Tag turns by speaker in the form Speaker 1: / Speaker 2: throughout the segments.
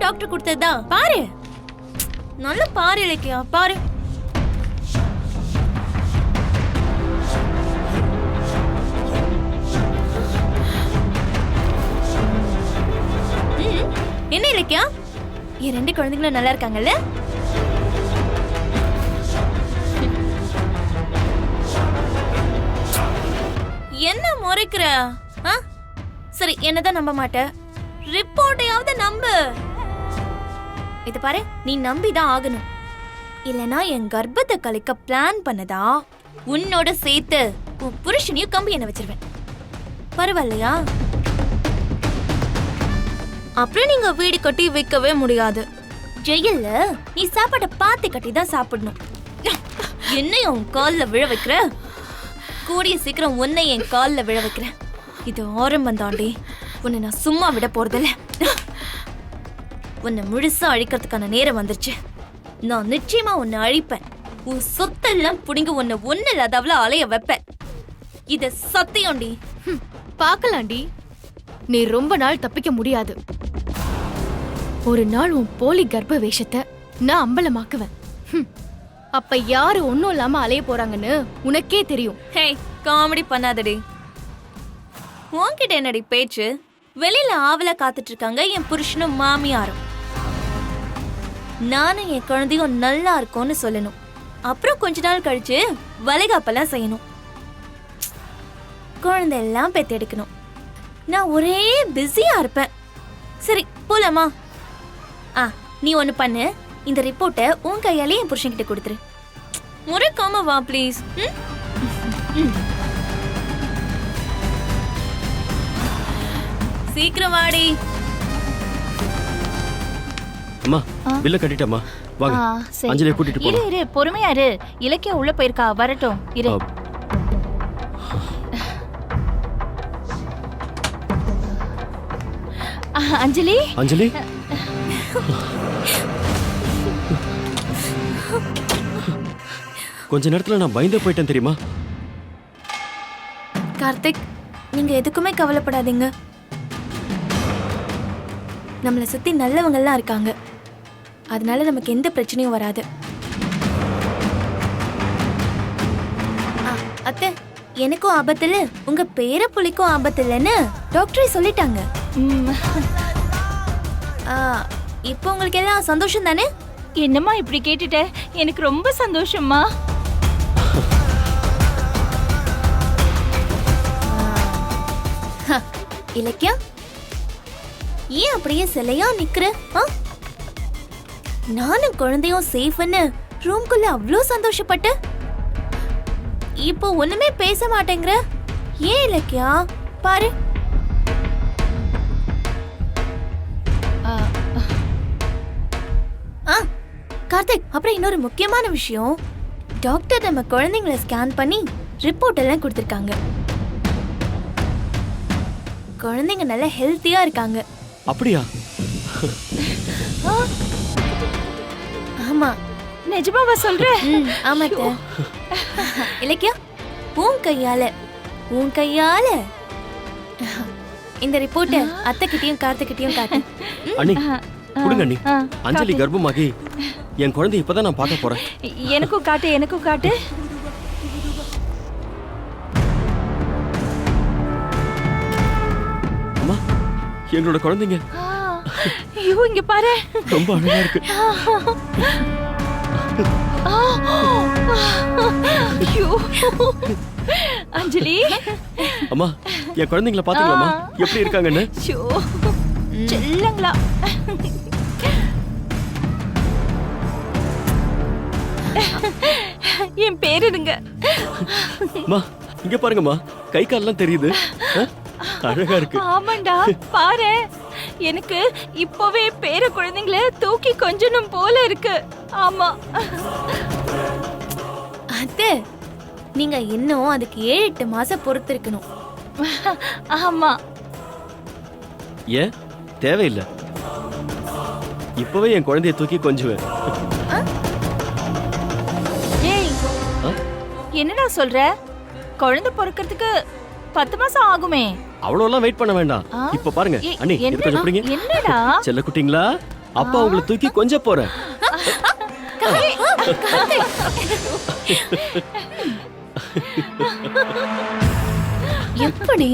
Speaker 1: Doctor கொடுத்ததா பாரு. நல்லா பாரு இலக்கியா, பாரு. என்ன இலக்கியா, என் 2 குழந்தைங்களும் நல்லா இருக்காங்கல்ல? என்ன முறைக்கிற? சரி, என்னதான் நம்ப மாட்ட, ரிப்போர்ட்டையாவது நம்பு. இது பாரு, நீ நம்பிதான் ஆகணும். இல்லனா என் கர்ப்பத்தை கலைக்க பிளான் பண்ணதா உன்னோட சேர்த்து உன் புருஷனையும் கம்பி என்ன வச்சிருவேன். பரவாயில்லையா? அப்புறம் நீங்க வீடு கட்டி வைக்கவே முடியாது. ஜெயில்ல நீ சாப்பாட்டை பாத்தி கட்டி தான் சாப்பிடணும். என்னையும் உன் காலில் விழ வைக்கிற, கூடிய சீக்கிரம் உன்னை என் காலில் விழ வைக்கிறேன். இது ஆரம்பம் தாண்டி, உன்னை நான் சும்மா விட போறதில்ல. உன்னை முழுசா அழிக்கிறதுக்கான நேரம் வந்துருச்சு. நான் நிச்சயமா உன்னை அழிப்பேன். உன் சொத்தெல்லாம் புடிங்க உன்னை ஒண்ணு இல்லாதவள அலைய வைப்பேன். இத சத்தியம்டி.
Speaker 2: பாக்கலாண்டி, நீ ரொம்ப நாள் தப்பிக்க முடியாது. ஒரு நாள் உன் போலி கர்ப்ப வேஷத்தை நான் அம்பலமாக்குவேன். அப்ப யாரு ஒன்னும் இல்லாம அலைய போறாங்கன்னு உனக்கே தெரியும்.
Speaker 1: ஹே, காமெடி பண்ணாதடி. உன்கிட்ட என்னடி பேச்சு? வெளியில ஆவல காத்துட்டு இருக்காங்க என் புருஷனும் மாமியாரும். நானும் என் குழந்தையும் நல்லா இருக்கும்னு சொல்லணும். அப்புறம் கொஞ்ச நாள் கழிச்சு வளைகாப்பெல்லாம் செய்யணும். குழந்தை எல்லாம் பெத்தெடுக்கணும். நான் ஒரே பிஸியா இருப்பேன். சரி, போலாமா? நீ ஒண்ணு பண்ணு, இந்த ரிப்போர்ட்டை உன் கையாலே என் புருஷன் கிட்ட கொடுத்துரு. முறைக்காம வா ப்ளீஸ். சீக்கிரம் வாடி.
Speaker 3: அம்மா, பில்ல கட்டிட்டம்மா. வாங்க, அஞ்சலியை கூட்டிட்டு போலாம்.
Speaker 4: இரு, பொறுமையா இரு. இலக்கியா உள்ள போயிருக்கா, வரட்டும். இரு. அஞ்சலி,
Speaker 3: அஞ்சலி, கொஞ்ச நேரத்துல நான் பயந்து போயிட்டேன் தெரியுமா?
Speaker 1: கார்த்திக், நீங்க எதுக்குமே கவலைப்படாதீங்க. நம்மளை சுத்தி நல்லவங்க எல்லாம் இருக்காங்க. அதனால நமக்கு எந்த பிரச்சனையும் வராது. அத்தை, எனக்கும் ஆபத்துல உங்க பேர புலிக்கும் ஆபத்துலன்னு டாக்டரே சொல்லிட்டாங்க. இப்போ உங்களுக்கு எல்லாம் சந்தோஷம் தானே?
Speaker 4: என்னம்மா இப்படி கேட்டுட்ட? எனக்கு ரொம்ப சந்தோஷம்மா.
Speaker 1: இலக்கியா, ஏன் அப்படியே சிலையா நிக்கிற? நானும் குழந்தையும் சேஃப்னு ரூம்குள்ள அவ்வளோ சந்தோஷப்பட்டு இப்போ ஒண்ணுமே பேச மாட்டேங்கிற. ஏன் இலக்கியா? பாரு. கார்த்திக், அப்புறம் இன்னொரு முக்கியமான விஷயம். டாக்டர் நம்ம குழந்தைங்களை ஸ்கேன் பண்ணி ரிப்போர்ட் எல்லாம் கொடுத்திருக்காங்க. குழந்தைங்க நல்லா ஹெல்த்தியா இருக்காங்க.
Speaker 3: அப்படியா?
Speaker 1: ஆமா.
Speaker 4: நிஜமாவா சொல்ற?
Speaker 1: ஆமா. இலக்கியா, உன் கையால இந்த ரிப்போர்ட்டை அத்தை கிட்டயும் கார்த்திக் கிட்டயும் காட்டு.
Speaker 3: அண்ணி, கொடுங்க அண்ணி. அஞ்சலி கர்ப்பமாகி என் குழந்தை இப்பதான் நான் பார்க்க போறேன்.
Speaker 4: எனக்கும் காட்டு.
Speaker 3: அம்மா, எங்களோட குழந்தைங்க.
Speaker 4: ஐயோ, இங்க பாரு,
Speaker 3: ரொம்ப அழகா இருக்கு.
Speaker 4: ஐயோ அஞ்சலி.
Speaker 3: அம்மா, என் குழந்தைங்கள பாத்தீங்களாம்மா? எப்படி இருக்காங்கன்னு?
Speaker 4: செல்லங்களா. என் பேர் இருங்க.
Speaker 3: அம்மா, இங்க பாருங்கம்மா, கை கால்லாம் தெரியுது. அழகா இருக்கு.
Speaker 4: ஆமாண்டா, பாரு. எனக்கு இப்பவே பேர குழந்தைங்களை தூக்கி கொஞ்சணும் போல இருக்கு. ஆமா
Speaker 1: அத்தை, நீங்க இன்னும் அதுக்கு 7-8 மாசம் பொறுத்து இருக்கணும்.
Speaker 4: ஆமா.
Speaker 3: ஏன் தேவையில்லை, இப்பவே என் குழந்தைய தூக்கி கொஞ்சுவேன்.
Speaker 4: ஏய், என்னடா சொல்ற? குழந்தை பிறக்கிறதுக்கு 10 மாசம் ஆகுமே.
Speaker 3: அவ்வளவு எல்லாம் வெயிட் பண்ண வேண்டாம். இப்ப பாருங்க அண்ணி, இது கொஞ்சம் பிடிங்க.
Speaker 4: என்னடா?
Speaker 3: செல்ல குட்டிங்களா, அப்பா உங்களை தூக்கி கொஞ்ச போறேன்.
Speaker 1: எப்படி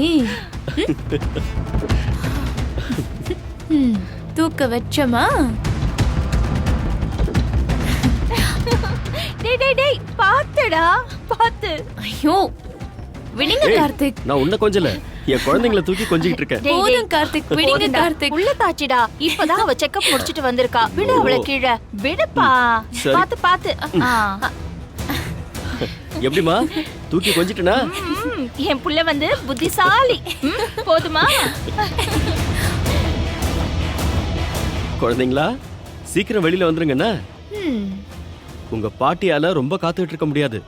Speaker 1: தூக்க வச்சமா?
Speaker 4: டேய் டேய் டேய் பாத்துடா பாத்து.
Speaker 1: ஐயோ விடுங்க
Speaker 3: ஏய்,
Speaker 1: கார்த்திக்.
Speaker 3: நான் உன்ன கொஞ்சல, என் குழந்தைங்களை தூக்கி கொஞ்சிக்கிட்டு இருக்கேன்.
Speaker 4: டேய்,
Speaker 1: போதும் கார்த்திக், விடுங்க
Speaker 4: போதும்டா.
Speaker 1: கார்த்திக்.
Speaker 4: உள்ள தாச்சிடா. இப்பதான் அவ செக்கப் முடிச்சிட்டு வந்திருக்கா. விடு அவள கீழே. விடுப்பா.
Speaker 3: சரி.
Speaker 4: பாத்து பாத்து.
Speaker 3: எப்படிமா தூக்கி கொஞ்சிட்டனா?
Speaker 4: என் புள்ள வந்து புத்திசாலி. போதுமா?
Speaker 3: குழந்தைங்களா சீக்கிரம் வெளியில வந்துருங்கண்ணா.
Speaker 1: ம்,
Speaker 3: உங்க பாட்டியால ரொம்ப காத்துக்கிட்டு இருக்க முடியாது.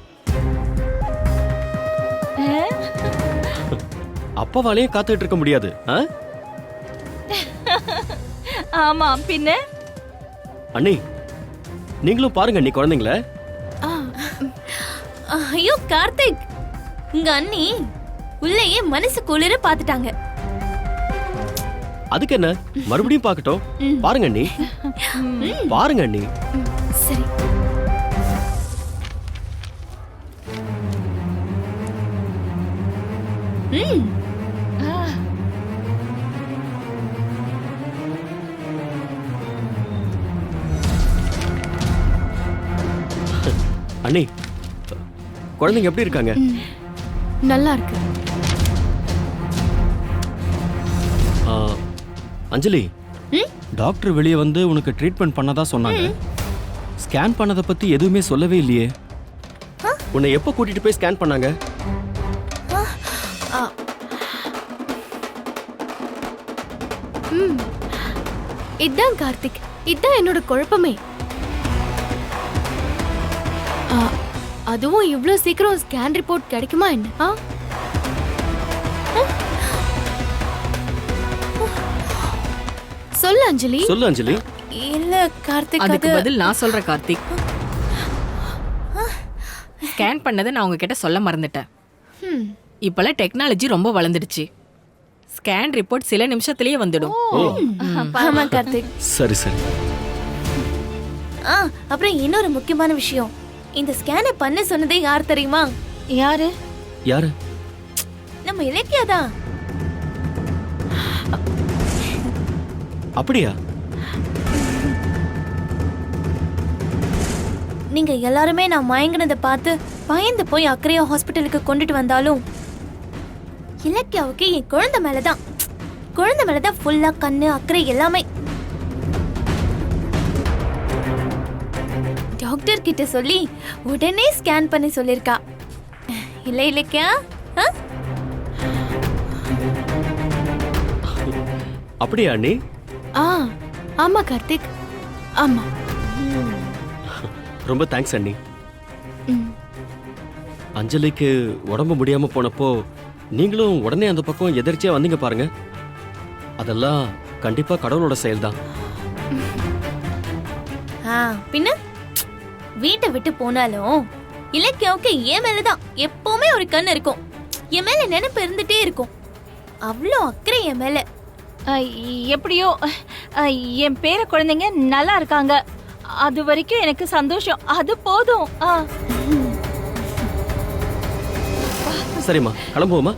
Speaker 3: அப்பாவாலையும் காத்துக்கிட்டு இருக்க முடியாது. ஆ?
Speaker 4: ஆமா பின்ன.
Speaker 3: அண்ணி நீங்களும் பாருங்க அண்ணி குழந்தைங்கள.
Speaker 1: ஐயோ கார்த்திக், உங்க அண்ணி உள்ளேயே மனசு குளிர பாத்துட்டாங்க.
Speaker 3: அதுக்கு என்ன, மறுபடியும் பார்க்கட்டும். பாருங்க அண்ணி, பாருங்க அண்ணி.
Speaker 1: சரி. ம்,
Speaker 3: அண்ணி குழந்தைங்க எப்படி இருக்காங்க?
Speaker 2: நல்லா இருக்கு.
Speaker 3: ஆ, அஞ்சலி,
Speaker 1: ம்?
Speaker 3: டாக்டர் வெளியே வந்து உனக்கு ட்ரீட்மெண்ட் பண்ணதா சொன்னாங்க. ஸ்கேன் பண்ணதை பத்தி எதுவுமே சொல்லவே இல்லையே. உன்னை எப்போ கூட்டிட்டு போய் ஸ்கேன் பண்ணாங்க?
Speaker 2: ம். இதான் கார்த்திக், இதான் என்னோட குழப்பமே. ஆ, அதுவும் இவ்ளோ சீக்கிரம் ஸ்கேன் ரிப்போர்ட் கிடைக்குமா என்ன? ஆ? சொல்லு அஞ்சலி.
Speaker 3: சொல்லு அஞ்சலி.
Speaker 1: இல்ல கார்த்திக்,
Speaker 5: அதுக்கு
Speaker 1: அது
Speaker 5: பதில் நான் சொல்றேன் கார்த்திக். ஸ்கேன் பண்ணதை நான் உங்ககிட்ட சொல்ல மறந்துட்டேன்.
Speaker 1: ம்,
Speaker 5: இப்பெல்லாம் டெக்னாலஜி ரொம்ப வளர்ந்துடுச்சு. ஸ்கேன் ரிப்போர்ட் சில நிமிஷத்துலயே வந்துடும்.
Speaker 1: ஆமா கார்த்திக்.
Speaker 3: சரி சரி.
Speaker 1: அப்புறம் இன்னொரு முக்கியமான விஷயம், இந்த ஸ்கேனை பண்ண சொன்னதே யார் தெரியுமா?
Speaker 4: யாரு?
Speaker 3: யாரு?
Speaker 1: நம்ம இலக்கியா தான்.
Speaker 3: அப்படியா?
Speaker 1: நீங்க எல்லாருமே நான் மயங்கினதை பார்த்து பயந்து போய் அக்கறையா ஹாஸ்பிட்டலுக்கு கொண்டுட்டு வந்தாலும் இலக்கியாவுக்கு என் குழந்தை மேலதான் ஃபுல்லா கண்ணு அக்கறை எல்லாமே. டாக்டர் கிட்ட சொல்லி உடனே ஸ்கேன் பண்ணி சொல்லிருக்கா. இல்ல இலக்கியா? ஆ?
Speaker 3: அப்படியா அண்ணி?
Speaker 2: ஆ, ஆமா கார்த்திக், ஆமா.
Speaker 3: ரொம்ப தேங்க்ஸ் அண்ணி.
Speaker 2: ம்.
Speaker 3: அஞ்சலிக்கு உடம்பு முடியாம போனப்போ நீங்களும் உடனே அந்த பக்கம் எதிர்ச்சியா வந்தீங்க பாருங்க. அதெல்லாம் கண்டிப்பா கடவுளோட செயல்தான்.
Speaker 1: பின்ன வீட்டை விட்டு போனாலும் இலக்கியாவுக்கு என் மேலதான் எப்பவுமே ஒரு கண் இருக்கும். என் மேல நினைப்பு இருந்துட்டே இருக்கும். அவ்வளோ அக்கறை என் மேல.
Speaker 4: எப்படியோ என் பேர குழந்தைங்க நல்லா இருக்காங்க. அது வரைக்கும் எனக்கு சந்தோஷம். அது போதும்.
Speaker 3: சரிம்மா, கிளம்புவோமா?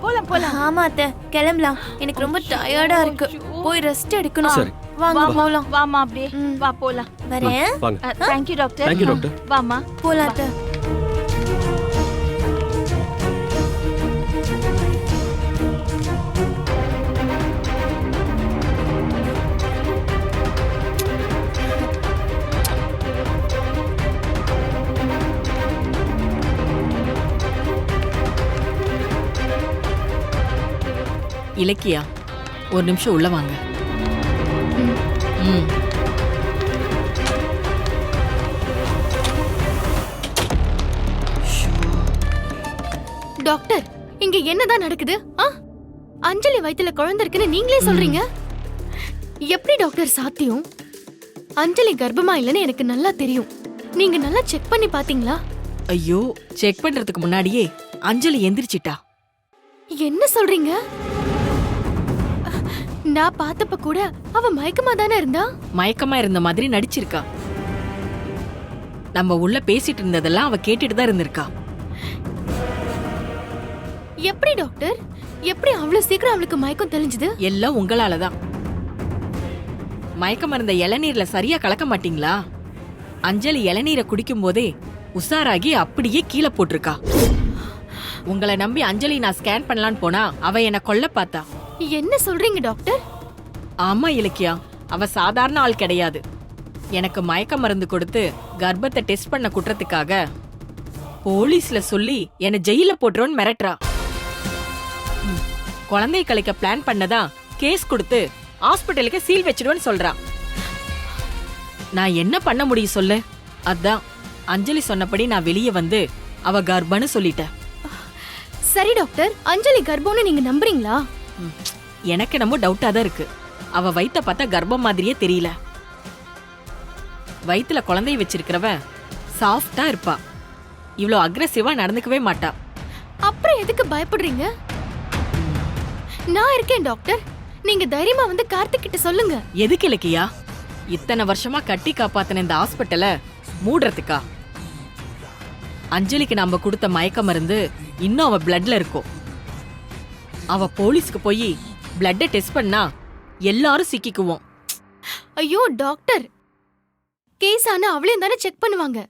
Speaker 4: போலாம் போலாம்.
Speaker 1: ஆமா அத்தை, கிளம்பலாம். எனக்கு ரொம்ப டயர்டா இருக்கு. போய் ரெஸ்ட் எடுக்கணும்.
Speaker 3: சரி.
Speaker 1: வாங்க
Speaker 4: வாமா,
Speaker 1: போலாம்.
Speaker 4: வாமா அப்படியே வா போலாம்.
Speaker 1: வரேன்.
Speaker 3: வாங்க.
Speaker 4: Thank you doctor.
Speaker 3: Thank you doctor.
Speaker 4: வாமா
Speaker 1: போலாம் அத்தை.
Speaker 5: இலக்கியா, ஒரு நிமிஷம் உள்ள வாங்க. ம்.
Speaker 2: டாக்டர், இங்க என்னதான் நடக்குது? ஆ? அஞ்சலி வயித்துல குழந்தை இருக்குன்னு நீங்களே சொல்றீங்க. எப்படி டாக்டர் சாத்தியம்? அஞ்சலி கர்ப்பமா இல்லைன்னு எனக்கு நல்லா தெரியும். நீங்க நல்லா செக் பண்ணி பாத்தீங்களா?
Speaker 5: ஐயோ, செக் பண்றதுக்கு முன்னாடியே அஞ்சலி எந்திரிச்சிட்டா.
Speaker 2: என்ன சொல்றீங்க? நான் பார்த்தப்ப கூட அவ மயக்கமா தானே இருந்தா.
Speaker 5: மயக்கமா இருந்த மாதிரி நடிச்சிருக்கா. நம்ம உள்ள பேசிட்டு இருந்ததெல்லாம் அவ கேட்டுட்டு தான் இருந்திருக்கா.
Speaker 2: எப்படி டாக்டர், எப்படி அவ்வளவு சீக்கிரம் அவளுக்கு மயக்கம் தெளிஞ்சது?
Speaker 5: எல்லாம் உங்களால தான். மயக்க மருந்த இளநீர்ல சரியா கலக்க மாட்டீங்களா? அஞ்சலி இளநீரை குடிக்கும் போதே உஷாராகி அப்படியே கீழே போட்டிருக்கா. உங்களை நம்பி அஞ்சலி நான் ஸ்கேன் பண்ணலான்னு போனா அவ என்ன கொல்ல பார்த்தா.
Speaker 2: என்ன சொல்றீங்க டாக்டர்?
Speaker 5: ஆமா இலக்கியா, அவ சாதாரண ஆள் கிடையாது. எனக்கு மயக்க மருந்து கொடுத்து கர்ப்பத்தை டெஸ்ட் பண்ண குற்றத்துக்காக போலீஸ்ல சொல்லி என்ன ஜெயில போட்டுருவோன்னு மிரட்டுறா. குழந்தை கலைக்க பிளான் பண்ணதா கேஸ் கொடுத்து ஹாஸ்பிட்டலுக்கு சீல் வச்சிடுவேன்னு சொல்றா. நான் என்ன பண்ண முடியும் சொல்லு? அதான் அஞ்சலி சொன்னபடி நான் வெளியே வந்து அவ கர்ப்பன்னு சொல்லிட்டேன்.
Speaker 2: சரி டாக்டர், அஞ்சலி கர்ப்பம்னு நீங்க நம்புறீங்களா?
Speaker 5: எனக்கு என்னமோ டவுட்டா தான் இருக்கு. அவ வயித்த பார்த்தா கர்ப்பம் மாதிரியே தெரியல. வயித்துல குழந்தைய வச்சிருக்கிறவ சாஃப்டா இருப்பா. இவ்ளோ அக்ரெசிவா நடந்துக்கவே மாட்டா.
Speaker 2: அப்புறம் எதுக்கு பயப்படுறீங்க? நான் இருக்கேன் டாக்டர். நீங்க தைரியமா வந்து கார்த்திக் கிட்ட சொல்லுங்க.
Speaker 5: எதுக்கு இலக்கியா? இத்தனை வருஷமா கட்டி காப்பாத்தின இந்த ஹாஸ்பிட்டலை மூடுறதுக்கா? அஞ்சலிக்கு நாம கொடுத்த மயக்க மருந்து இன்னும் அவ பிளட்ல இருக்கும். அவ போலீஸ்க்கு போய் பிளட்டை டெஸ்ட் பண்ணா எல்லாரும் சிக்கிக்குவோம்.
Speaker 2: ஐயோ டாக்டர், கேஸ் ஆனா அவளையும் தானே செக் பண்ணுவாங்க.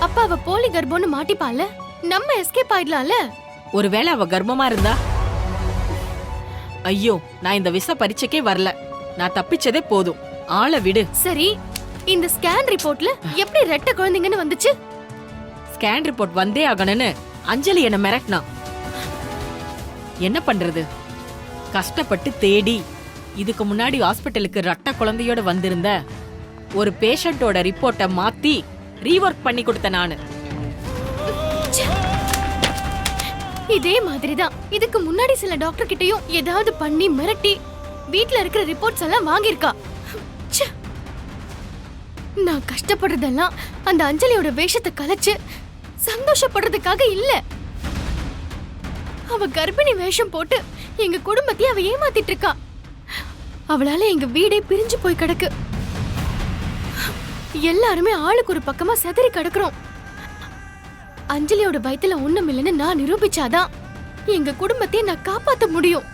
Speaker 2: அப்ப அவ போலி கர்ப்பம்னு மாட்டிப்பால, நம்ம எஸ்கேப் ஆயிடலாம்ல.
Speaker 5: ஒருவேளை அவ கர்ப்பமா இருந்தா? ஐயோ, நான் இந்த விஷ பரீட்சைக்கே வரல. நான் தப்பிச்சதே போதும். ஆளை விடு.
Speaker 2: சரி, இந்த ஸ்கேன் ரிப்போர்ட்ல எப்படி ரெட்டை குழந்தைங்கன்னு வந்துச்சு?
Speaker 5: ஸ்கேன் ரிப்போர்ட் வந்தே ஆகணும்னு அஞ்சலி என்ன மிரட்டினா. என்ன பண்றது? கஷ்டப்பட்டு தேடி இதுக்கு முன்னாடி ஹாஸ்பிட்டலுக்கு ரட்ட குழந்தையோட வந்திருந்த ஒரு பேஷண்டோட ரிப்போர்ட்டை மாத்தி ரீவொர்க் பண்ணி கொடுத்த நானு.
Speaker 2: இதே மாதிரிதான் இதுக்கு முன்னாடி சில டாக்டர் கிட்டயும் ஏதாவது பண்ணி மிரட்டி வீட்ல இருக்கிற ரிப்போர்ட்ஸ் எல்லாம் வாங்கியிருக்கா. ச்சே. நான் கஷ்டப்படுறதெல்லாம் அந்த அஞ்சலியோட வேஷத்தை கலைச்சு சந்தோஷப்படுறதுக்காக இல்ல. அவ கர்ப்பிணி வேஷம் போட்டு எங்க குடும்பத்தையே அவ ஏமாத்திட்டு இருக்கா. அவளால எங்க வீடே பிரிஞ்சு போய் கிடக்கு. எல்லாருமே ஆளுக்கு ஒரு பக்கமா செதறி கிடக்குறோம். அஞ்சலியோட வயித்துல ஒண்ணும் இல்லைன்னு நான் நிரூபிச்சாதான் எங்க குடும்பத்தையே நான் காப்பாத்த முடியும்.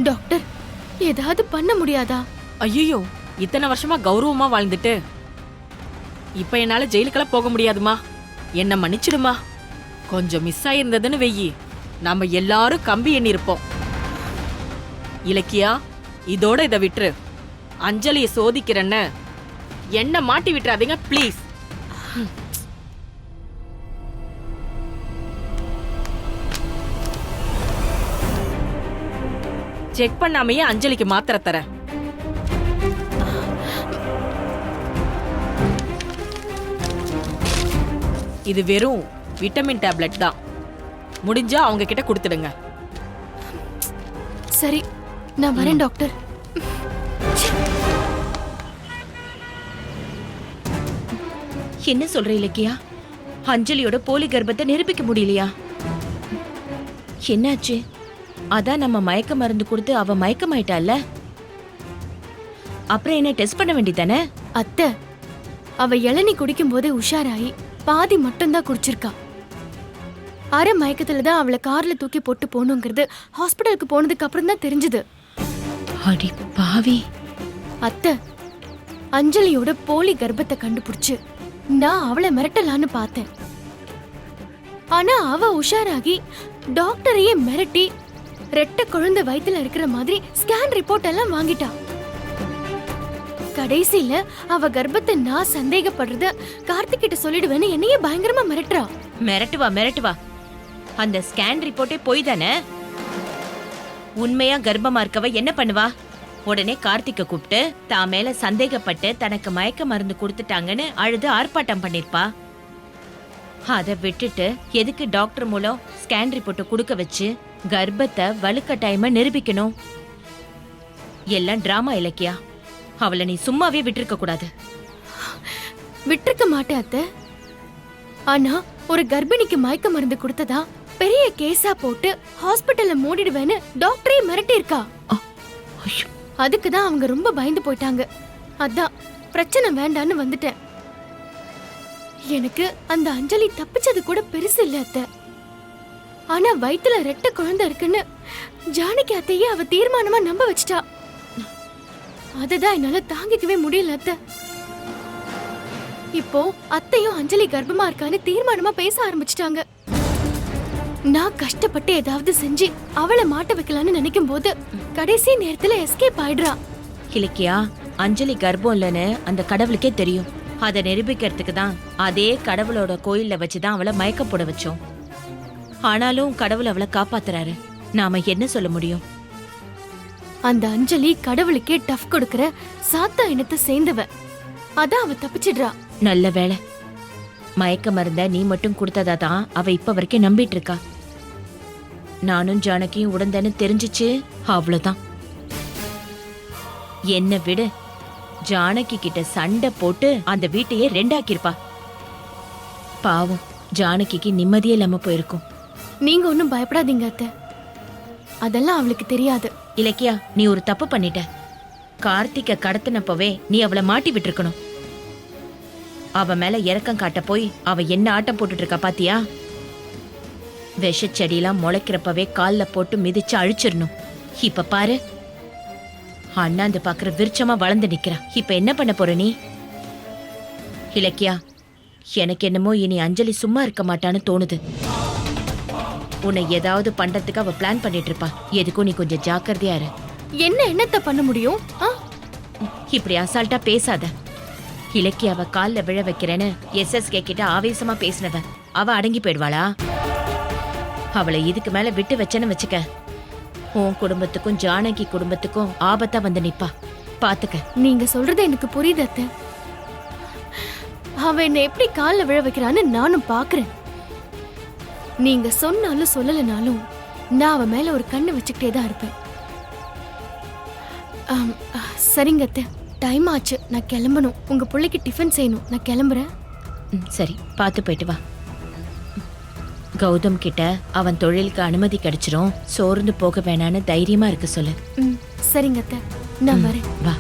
Speaker 2: டாக்டர், ஏதாவது பண்ண முடியாதா?
Speaker 5: ஐயோ, இத்தனை வருஷமா கௌரவமா வாழ்ந்துட்டு இப்ப என்னால ஜெயிலுக்கெல்லாம் போக முடியாதுமா. என்ன மன்னிச்சிடுமா. கொஞ்சம் மிஸ் ஆயிருந்ததுன்னு வெயி, நாம எல்லாரும் கம்பி எண்ணி இருப்போம். இலக்கியா, இதோட இதை விட்டுரு. அஞ்சலியை சோதிக்கிறேன்னு என்ன மாட்டி விட்டுறாதீங்க ப்ளீஸ். செக் பண்ணாமையே அஞ்சலிக்கு மாத்திரை தரேன். இது வெறும் விட்டமின் டேப்லெட் தான். முடிஞ்சா அவங்க கிட்ட கொடுத்துடுங்க.
Speaker 2: சரி, நான் வரேன் டாக்டர்.
Speaker 6: என்ன சொல்ற இலக்கியா? அஞ்சலியோட போலி கர்ப்பத்தை நிரூபிக்க முடியலையா? என்னாச்சு? அதான் நம்ம மயக்க மருந்து கொடுத்து அவ மயக்கமாயிட்டால. அப்புறம் என்ன டெஸ்ட் பண்ண வேண்டியதானே?
Speaker 2: அத்தை, அவ இளநீ குடிக்கும் போதே உஷாராயி பாதி மட்டும்தான் குடிச்சிருக்கா. அரை மயக்கத்துல தான் அவளை கார்ல தூக்கி போட்டு போகணுங்கிறது ஹாஸ்பிட்டலுக்கு போனதுக்கு அப்புறம் தான் தெரிஞ்சது.
Speaker 6: அடி பாவி.
Speaker 2: அத்தை, அஞ்சலியோட போலி கர்ப்பத்தை கண்டுபிடிச்சு நான் அவளை மிரட்டலான்னு பார்த்தேன். ஆனா அவ உஷாராகி டாக்டரையே மிரட்டி ரெட்டை குழந்தை வயித்துல இருக்கிற மாதிரி ஸ்கேன் ரிப்போர்ட் எல்லாம் வாங்கிட்டா. கடைசியில அவ கர்ப்பத்தை நான் சந்தேகப்படுறத கார்த்திக் கிட்ட சொல்லிடுவேன்னு என்னையே பயங்கரமா மிரட்டுறா.
Speaker 6: மிரட்டுவா. அந்த ஸ்கேன் ரிப்போர்ட்டே போய் தானே. உண்மையா கர்ப்பமா இருக்கவ என்ன பண்ணுவா? உடனே கார்த்திக்க கூப்பிட்டு தான் மேல சந்தேகப்பட்டு தனக்கு மயக்க மருந்து கொடுத்துட்டாங்கன்னு அழுது ஆர்ப்பாட்டம் பண்ணிருப்பா. அதை விட்டுட்டு எதுக்கு டாக்டர் மூலம் ஸ்கேன் ரிப்போர்ட்டை கொடுக்க வச்சு கர்ப்பத்தை வலுக்கட்டாயமா நிரூபிக்கணும்? எல்லாம் டிராமா இலக்கியா. அவளை நீ சும்மாவே விட்டிருக்க கூடாது.
Speaker 2: விட்டிருக்க மாட்டேன் அத்தை. ஆனா ஒரு கர்ப்பிணிக்கு மயக்க மருந்து கொடுத்ததா பெரிய கேஸா போட்டு ஹாஸ்பிட்டல்ல மூடிடுவேன்னு டாக்டரே மிரட்டி இருக்கா. அதுக்கு தான் அவங்க ரொம்ப பயந்து போயிட்டாங்க. அதான் பிரச்சனை வேண்டான்னு வந்துட்டேன். எனக்கு அந்த அஞ்சலி தப்பிச்சது கூட பெருசு இல்ல அத்தை. ஆனா வயித்துல ரெட்டை குழந்தை இருக்குன்னு ஜானகி அத்தையே அவ தீர்மானமா நம்ப வச்சிட்டா. அததான் என்னால தாங்கிக்கவே முடியல அத்தை. இப்போ அத்தையும் அஞ்சலி கர்ப்பமா இருக்கான்னு தீர்மானமா பேச ஆரம்பிச்சிட்டாங்க. நான் கஷ்டப்பட்டு ஏதாவது செஞ்சு அவளை மாட்ட வைக்கலான்னு நினைக்கும் போது கடைசி நேரத்துல எஸ்கேப் ஆயிடுறா.
Speaker 6: இலக்கியா, அஞ்சலி கர்ப்பம் இல்லைன்னு அந்த கடவுளுக்கே தெரியும். அதை நிரூபிக்கிறதுக்கு தான் அதே கடவுளோட கோயில்ல வச்சுதான் அவளை மயக்க போட வச்சோம். ஆனாலும் கடவுள் அவளை காப்பாத்துறாரு. நாம என்ன சொல்ல முடியும்?
Speaker 2: அந்த அஞ்சலி கடவுளுக்கே டஃப் கொடுக்கற சாத்தா இனத்தை சேர்ந்தவ. அதான் அவ தப்பிச்சிடுறா.
Speaker 6: நல்ல வேளை, மயக்க மருந்த நீ மட்டும் கொடுத்ததா தான் அவ இப்ப வரைக்கும் நம்பிட்டு இருக்கா. நானும் ஜானகியும் உடந்தேன்னு தெரிஞ்சிச்சு, அவ்வளவுதான். என்ன விடு, ஜானகி கிட்ட சண்டை போட்டு அந்த வீட்டையே ரெண்டாக்கிருப்பா. பாவம், ஜானகிக்கு நிம்மதியே இல்லாம போயிருக்கும்.
Speaker 2: நீங்க ஒண்ணும் பயப்படாதீங்க அத்தை, அதெல்லாம் அவளுக்கு தெரியாது.
Speaker 6: இலக்கியா, நீ ஒரு தப்பு பண்ணிட்ட. கார்த்திக்க கடத்தினப்பவே நீ அவளை மாட்டி விட்டுருக்கணும். அவ மேல இரக்கம் காட்ட போய் அவ என்ன ஆட்டம் போட்டுட்டு இருக்கா பாத்தியா? விஷச்செடியெல்லாம் முளைக்கிறப்பவே கால்ல போட்டு மிதிச்சு அழிச்சிடணும். இப்ப பாரு, அண்ணாந்து பாக்குற விருட்சமா வளர்ந்து நிக்கிறா. இப்ப என்ன பண்ண போற நீ? இலக்கியா, எனக்கு என்னமோ இனி அஞ்சலி சும்மா இருக்க மாட்டான்னு தோணுது. உன்னை ஏதாவது பண்றதுக்கு அவ பிளான் பண்ணிட்டு இருப்பா. எதுக்கும் நீ கொஞ்சம் ஜாக்கிரதையா இரு.
Speaker 2: என்னத்த பண்ண முடியும்?
Speaker 6: இப்படி அசால்ட்டா பேசாத. இலக்கியாவ கால்ல விழ வைக்கிறேன்னு SSK கிட்ட ஆவேசமா பேசினவ அவ அடங்கி போயிடுவாளா? அவளை இதுக்கு மேல விட்டு வச்சேன்னு வச்சுக்க, உன் குடும்பத்துக்கும் ஜானகி குடும்பத்துக்கும் ஆபத்தா வந்து நிப்பா. பாத்துக்க.
Speaker 2: நீங்க சொல்றது எனக்கு புரியுது அத்தை. அவ என்ன எப்படி கால்ல விழ வைக்கிறான்னு நானும் பாக்குறேன். நீங்க சொன்னாலும் சொல்லலனாலும் நான் அவ மேல ஒரு கண்ணு வச்சுக்கிட்டே தான் இருப்பேன். சரிங்க அத்தை, டைம் ஆச்சு, நான் கிளம்பணும். உங்க பிள்ளைக்கு டிஃபன் செய்யணும், நான் கிளம்புறேன்.
Speaker 6: சரி, பார்த்து போயிட்டு வா. கௌதம் கிட்ட அவன் தொழிலுக்கு அனுமதி கிடைச்சிரும், சோர்ந்து போக வேணான்னு தைரியமா இருக்க சொல்லு.
Speaker 2: சரிங்க அத்தை, நான் வரேன்.
Speaker 6: வா.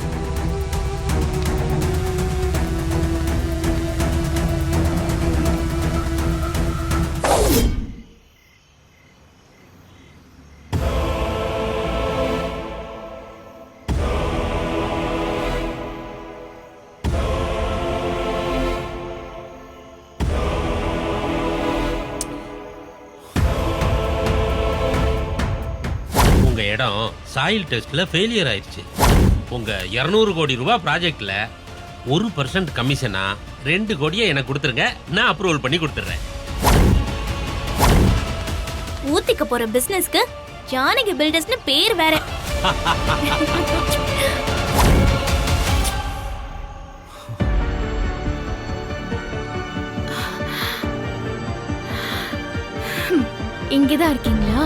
Speaker 7: இடம் சாயில் டெஸ்ட்ல ஃபெயிலியர் ஆயிடுச்சு. உங்க 200 கோடி ரூபாய் ப்ராஜெக்ட்ல 1% கமிஷனா 2 கோடியை எனக்கு கொடுத்துருங்க, நான் அப்ரூவல் பண்ணி கொடுத்துறேன்.
Speaker 1: ஊத்திக்க போற பிசினஸ்க்கு ஜானகி பில்டர்ஸ்னு பேர் வேற.
Speaker 2: இங்கதான் இருக்கீங்களா?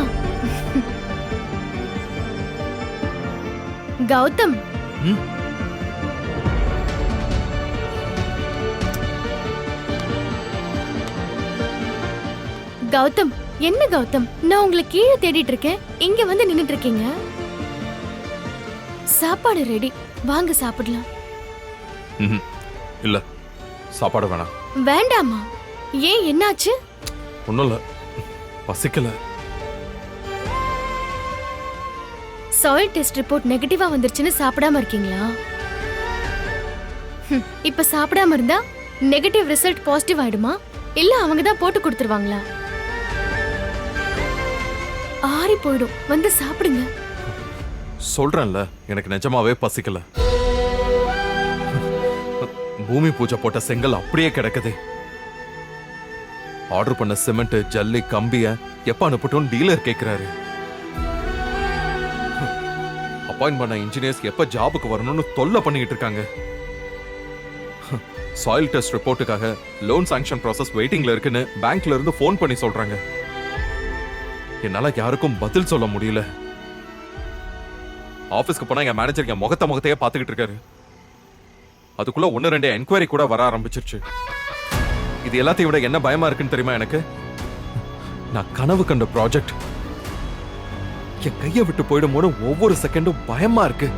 Speaker 2: கௌதம், கௌதம், என்ன கௌதம், நான் உங்களை கீழே தேடிட்டு இருக்கேன், இங்க வந்து நின்னுட்டு இருக்கீங்க. சாப்பாடு ரெடி, வாங்க சாப்பிடலாம்.
Speaker 8: இல்ல, சாப்பாடு வேணாம்.
Speaker 2: வேண்டாமா? ஏன், என்னாச்சு?
Speaker 8: ஒண்ணும் இல்ல, பசிக்கல.
Speaker 2: சாயில் டெஸ்ட் ரிப்போர்ட் நெகட்டிவா வந்துருச்சுன்னு சாப்பிடாம இருக்கீங்களா? இப்ப சாப்பிடாம இருந்தா நெகட்டிவ் ரிசல்ட் பாசிட்டிவ் ஆயிடுமா? இல்ல அவங்க தான் போட்டு கொடுத்துருவாங்களா? ஆறி போயிடும், வந்து சாப்பிடுங்க.
Speaker 8: சொல்றேன்ல, எனக்கு நிஜமாவே பசிக்கல. பூமி பூஜை போட்ட செங்கல் அப்படியே கிடக்குது. ஆர்டர் பண்ண சிமெண்ட், ஜல்லி, கம்பிய எப்ப அனுப்பட்டும் டீலர் கேக்குறாரு. அப்பாயிண்ட் பண்ண இன்ஜினியர்ஸ் எப்ப ஜாபுக்கு வரணும்னு தொல்லை பண்ணிட்டு இருக்காங்க. சாயில் டெஸ்ட் ரிப்போர்ட்டுக்காக லோன் சாங்ஷன் ப்ராசஸ் வெயிட்டிங்ல இருக்குன்னு பேங்க்ல இருந்து ஃபோன் பண்ணி சொல்றாங்க. என்னால யாருக்கும் பதில் சொல்ல முடியல. ஆபீஸ்க்கு போனா எங்க மேனேஜர் என் முகத்தையே பாத்துக்கிட்டு இருக்காரு. அதுக்குள்ள 1-2 என்கொயரி கூட வர ஆரம்பிச்சிருச்சு. இது எல்லாத்தையும் விட என்ன பயமா இருக்குன்னு தெரியுமா எனக்கு? நான் கனவு கண்ட ப்ராஜெக்ட் என் கையை விட்டு போயிடுமோன்னு ஒவ்வொரு செகண்டும் பயமா இருக்கு.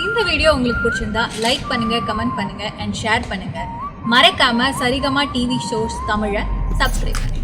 Speaker 9: இந்த வீடியோ உங்களுக்கு பிடிச்சிருந்தா லைக் பண்ணுங்க, கமெண்ட் பண்ணுங்க அண்ட் ஷேர் பண்ணுங்க. மறக்காம சரிகமா டிவி ஷோஸ் தமிழை சப்ஸ்கிரைப் பண்ணுங்க.